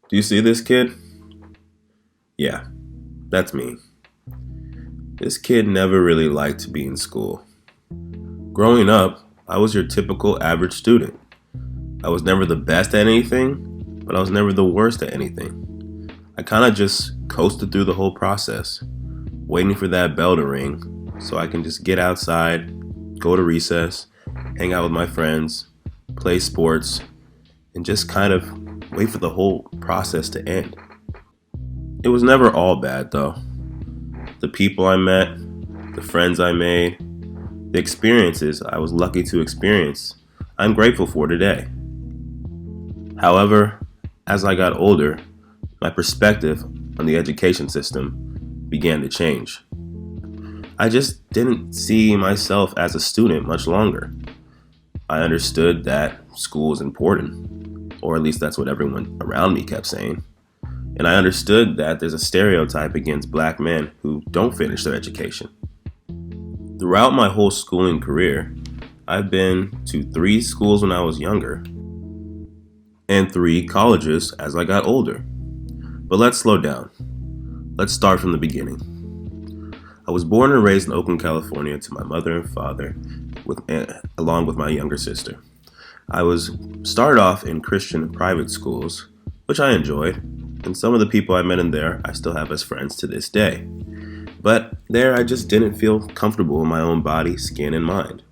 Do you see this kid? Yeah, that's me. This kid never really liked to be in school. Growing up, I was your typical average student. I was never the best at anything, but I was never the worst at anything. I kind of just coasted through the whole process, waiting for that bell to ring so I can just get outside, go to recess, hang out with my friends, play sports, and just kind of wait for the whole process to end. It was never all bad though. The people I met, the friends I made, the experiences I was lucky to experience, I'm grateful for today. However, as I got older, my perspective on the education system began to change. I just didn't see myself as a student much longer. I understood that school is important, or at least that's what everyone around me kept saying. And I understood that there's a stereotype against black men who don't finish their education. Throughout my whole schooling career, I've been to 3 schools when I was younger and 3 colleges as I got older. But let's slow down. Let's start from the beginning. I was born and raised in Oakland, California to my mother and father, along with my younger sister. I was started off in Christian private schools, which I enjoyed, and some of the people I met in there I still have as friends to this day. But there I just didn't feel comfortable in my own body, skin, and mind.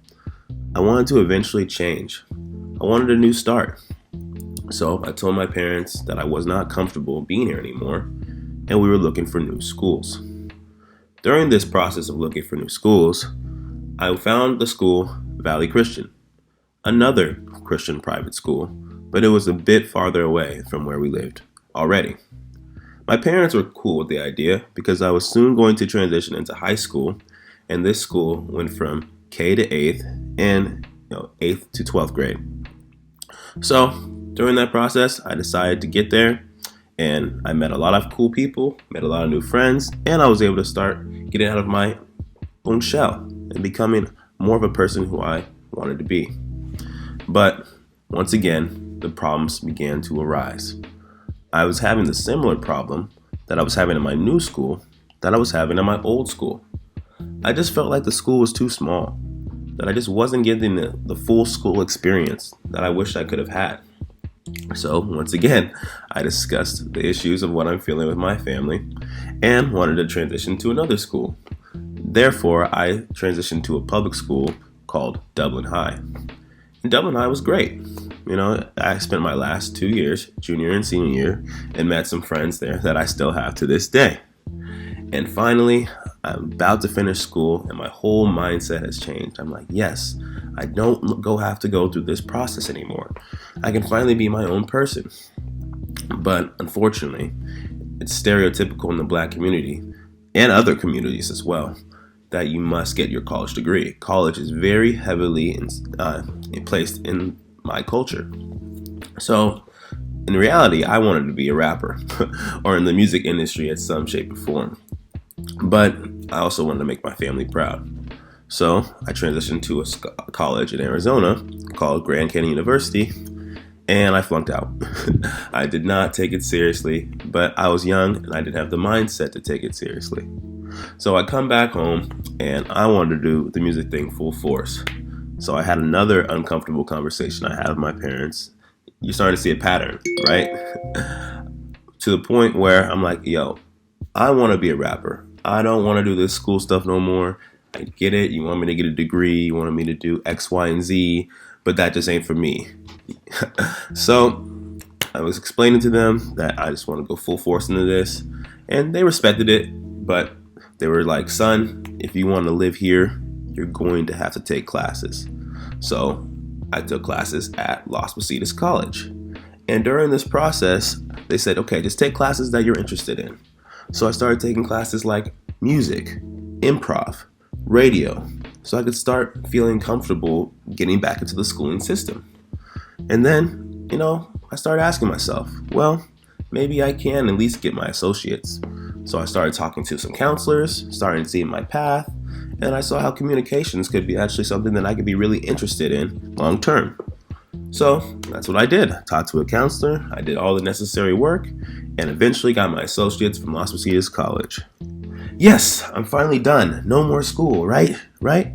I wanted to eventually change. I wanted a new start. So I told my parents that I was not comfortable being here anymore, and we were looking for new schools. During this process of looking for new schools, I found the school Valley Christian, another Christian private school, but it was a bit farther away from where we lived already. My parents were cool with the idea because I was soon going to transition into high school, and this school went from K to 8th and 8th to 12th grade. So during that process, I decided to get there, and I met a lot of cool people, met a lot of new friends, and I was able to start getting out of my own shell and becoming more of a person who I wanted to be. But once again, the problems began to arise. I was having the similar problem that I was having in my new school that I was having in my old school. I just felt like the school was too small, that I just wasn't getting the full school experience that I wished I could have had. So once again, I discussed the issues of what I'm feeling with my family and wanted to transition to another school. Therefore, I transitioned to a public school called Dublin High. And Dublin High was great. I spent my last 2 years, junior and senior year, and met some friends there that I still have to this day. And finally, I'm about to finish school and my whole mindset has changed. I'm like, yes, I don't have to go through this process anymore. I can finally be my own person. But unfortunately, it's stereotypical in the black community and other communities as well that you must get your college degree. College is very heavily placed in my culture. So in reality, I wanted to be a rapper or in the music industry at some shape or form. But I also wanted to make my family proud. So I transitioned to a college in Arizona called Grand Canyon University, and I flunked out. I did not take it seriously, but I was young and I didn't have the mindset to take it seriously. So I come back home and I wanted to do the music thing full force. So I had another uncomfortable conversation I had with my parents. You're starting to see a pattern, right? To the point where I'm like, yo, I want to be a rapper. I don't want to do this school stuff no more. I get it. You want me to get a degree. You want me to do X, Y, and Z, but that just ain't for me. So I was explaining to them that I just want to go full force into this, and they respected it, but they were like, son, if you want to live here, you're going to have to take classes. So I took classes at Las Positas College. And during this process, they said, okay, just take classes that you're interested in. So I started taking classes like music, improv, radio, so I could start feeling comfortable getting back into the schooling system. And then, I started asking myself, well, maybe I can at least get my associates. So I started talking to some counselors, starting to see my path, and I saw how communications could be actually something that I could be really interested in long term. So that's what I did. Talked to a counselor, I did all the necessary work, and eventually got my associates from Las Positas College. Yes, I'm finally done. No more school, right? Right?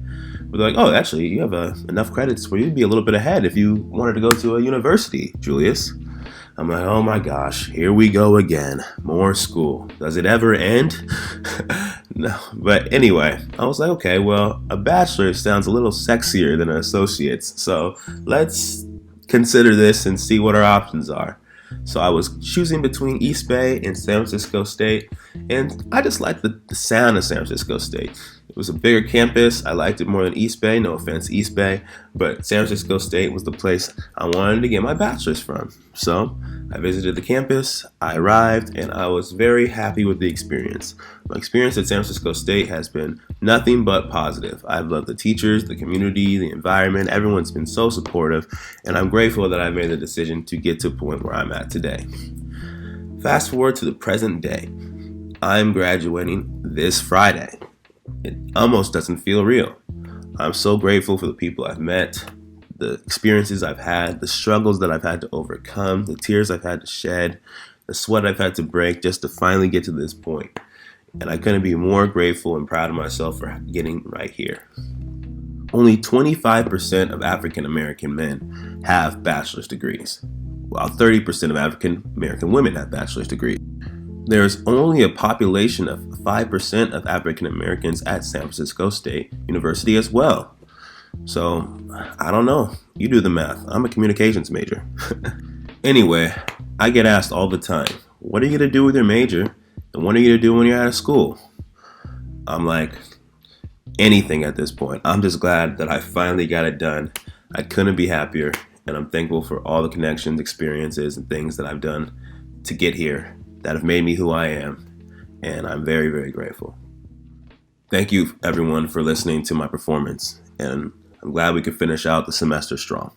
But they're like, oh, actually, you have enough credits where you'd be a little bit ahead if you wanted to go to a university, Julius. I'm like, oh my gosh, here we go again. More school. Does it ever end? No. But anyway, I was like, okay, well, a bachelor's sounds a little sexier than an associate's. So let's consider this and see what our options are. So I was choosing between East Bay and San Francisco State, and I just liked the sound of San Francisco State. It was a bigger campus. I liked it more than East Bay. No offense, East Bay, but San Francisco State was the place I wanted to get my bachelor's from. So I visited the campus, I arrived, and I was very happy with the experience. My experience at San Francisco State has been nothing but positive. I've loved the teachers, the community, the environment. Everyone's been so supportive, and I'm grateful that I made the decision to get to a point where I'm at today. Fast forward to the present day. I'm graduating this Friday. It almost doesn't feel real. I'm so grateful for the people I've met, the experiences I've had, the struggles that I've had to overcome, the tears I've had to shed, the sweat I've had to break just to finally get to this point. And I couldn't be more grateful and proud of myself for getting right here. Only 25% of African American men have bachelor's degrees, while 30% of African American women have bachelor's degrees. There's only a population of 5% of African Americans at San Francisco State University as well. So, I don't know. You do the math. I'm a communications major. Anyway, I get asked all the time, what are you going to do with your major? And what are you going to do when you're out of school? I'm like, anything at this point. I'm just glad that I finally got it done. I couldn't be happier. And I'm thankful for all the connections, experiences, and things that I've done to get here that have made me who I am, and I'm very, very grateful. Thank you, everyone, for listening to my performance, and I'm glad we could finish out the semester strong.